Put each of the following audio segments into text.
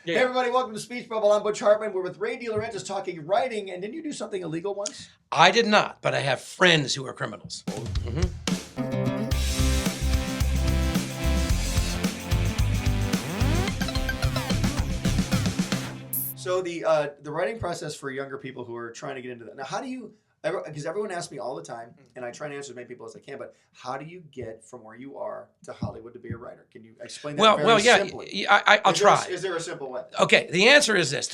Yeah. Hey everybody, welcome to Speech Bubble. I'm Butch Hartman. We're with Ray DeLaurentis talking writing. And didn't you do something illegal once? I did not, but I have friends who are criminals. So the writing process for younger people who are trying to get into that. Now, how do you? Because everyone asks me all the time, and I try to answer as many people as I can. But how do you get from where you are to Hollywood to be a writer? Can you explain that very simply? I'll try. Is there a simple way? Okay, the answer is this.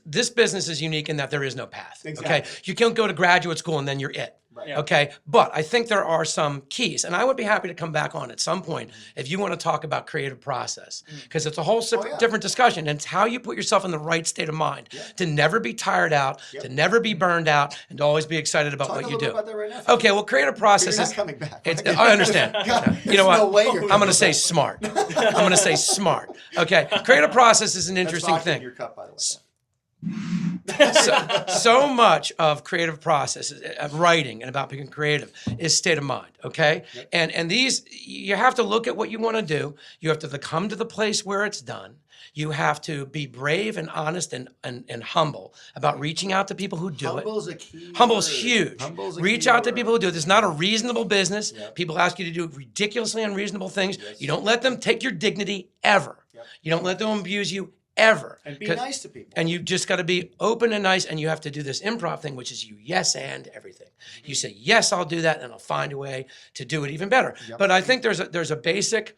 This business is unique in that there is no path. Exactly. Okay, you can't go to graduate school and then you're it. Right. Yeah. Okay, but I think there are some keys, and I would be happy to come back on at some point if you want to talk about creative process, because it's a whole different discussion, and it's how you put yourself in the right state of mind to never be tired out, to never be burned out, and to always be excited about what you do. Talk a little bit about that right now. Okay, well, creative process You're is not coming back. I understand. You know what? No way you're I'm going coming to say back. smart. I'm going to say smart. Okay, creative process is an That's interesting vodka in thing. your cup, by the way. So much of creative process, of writing and about being creative is state of mind, okay? And these, you have to look at what you want to do. You have to come to the place where it's done. You have to be brave and honest and humble about reaching out to people who do it. Humble's a key Humble is word. huge. Humble's a Reach key out to word. people who do it. This is not a reasonable business. People ask you to do ridiculously unreasonable things. You don't let them take your dignity ever. You don't let them abuse you ever. And be nice to people. And you just got to be open and nice, and you have to do this improv thing, which is you yes and everything. You say, yes, I'll do that, and I'll find a way to do it even better. But I think there's a basic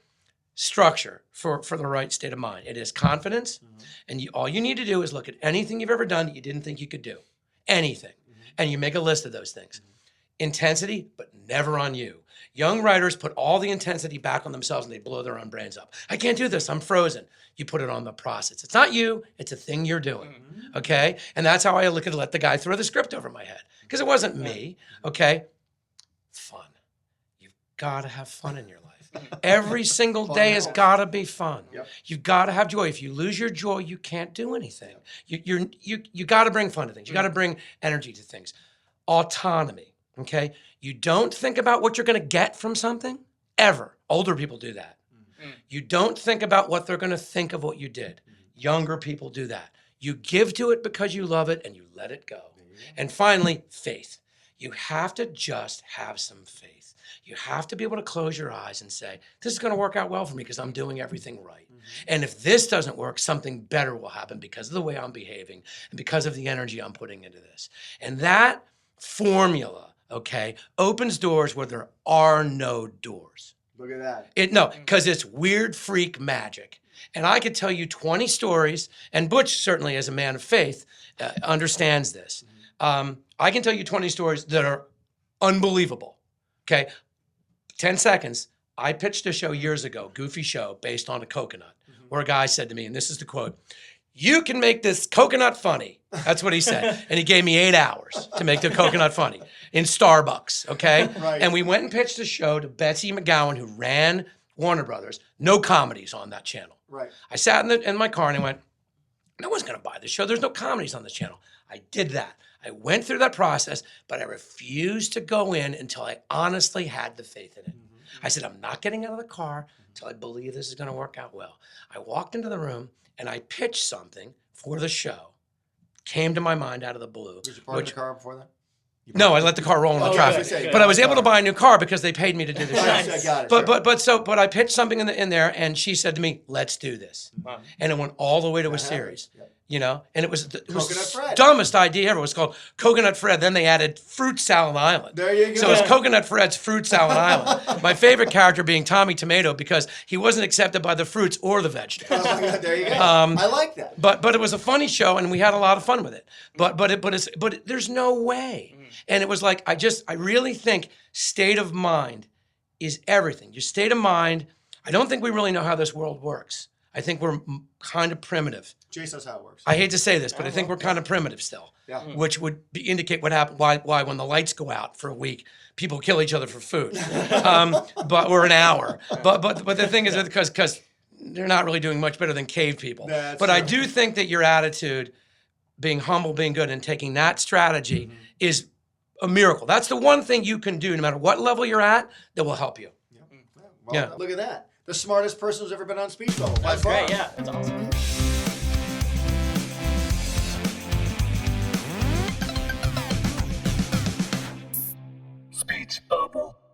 structure for the right state of mind. It is confidence, and all you need to do is look at anything you've ever done that you didn't think you could do. Anything. And you make a list of those things. Intensity, but never on you. Young writers put all the intensity back on themselves and they blow their own brains up. I can't do this, I'm frozen. You put it on the process. It's not you, it's a thing you're doing, okay? And that's how I look at it, let the guy throw the script over my head. Because it wasn't me, okay? Fun. You've got to have fun in your life. Every single day has got to be fun. You've got to have joy. If you lose your joy, you can't do anything. You got to bring fun to things. You got to bring energy to things. Autonomy. Okay, you don't think about what you're going to get from something, ever. Older people do that. You don't think about what they're going to think of what you did. Younger people do that. You give to it because you love it and you let it go. And finally, faith. You have to just have some faith. You have to be able to close your eyes and say, this is going to work out well for me because I'm doing everything right. And if this doesn't work, something better will happen because of the way I'm behaving and because of the energy I'm putting into this. And that formula, okay, opens doors where there are no doors. Look at that. No, because it's weird freak magic. And I could tell you 20 stories, and Butch certainly as a man of faith understands this. I can tell you 20 stories that are unbelievable, okay? 10 seconds, I pitched a show years ago, goofy show, based on a coconut, where a guy said to me, and this is the quote, "You can make this coconut funny." That's what he said. And he gave me 8 hours to make the coconut funny in Starbucks, okay? Right. And we went and pitched a show to Betsy McGowan, who ran Warner Brothers. No comedies on that channel. Right. I sat in my car and I went, no one's going to buy this show. There's no comedies on this channel. I did that. I went through that process, but I refused to go in until I honestly had the faith in it. I said, I'm not getting out of the car until I believe this is going to work out well. I walked into the room and I pitched something for the show. Came to my mind out of the blue. Did you park the car before that? No, I let the car roll in the traffic. But I was able to buy a new car because they paid me to do the show. I got it. But I pitched something in there, and she said to me, "Let's do this," and it went all the way to a series. You know, and it was the dumbest idea ever. It was called Coconut Fred. Then they added Fruit Salad Island. There you go. So it's Coconut Fred's Fruit Salad Island. My favorite character being Tommy Tomato because he wasn't accepted by the fruits or the vegetables. Oh my God, there you go. I like that. But it was a funny show, and we had a lot of fun with it. But there's no way. And it was like I really think state of mind is everything. Your state of mind. I don't think we really know how this world works. I think we're kind of primitive. Jace knows how it works. I hate to say this, but I think we're kind of primitive still, which would indicate what happened. Why when the lights go out for a week, people kill each other for food, or an hour. But the thing is because they're not really doing much better than cave people. But I do think that your attitude, being humble, being good, and taking that strategy is a miracle. That's the one thing you can do, no matter what level you're at, that will help you. Well, look at that. The smartest person who's ever been on Speech Bubble. That's great, yeah. That's awesome. exposed.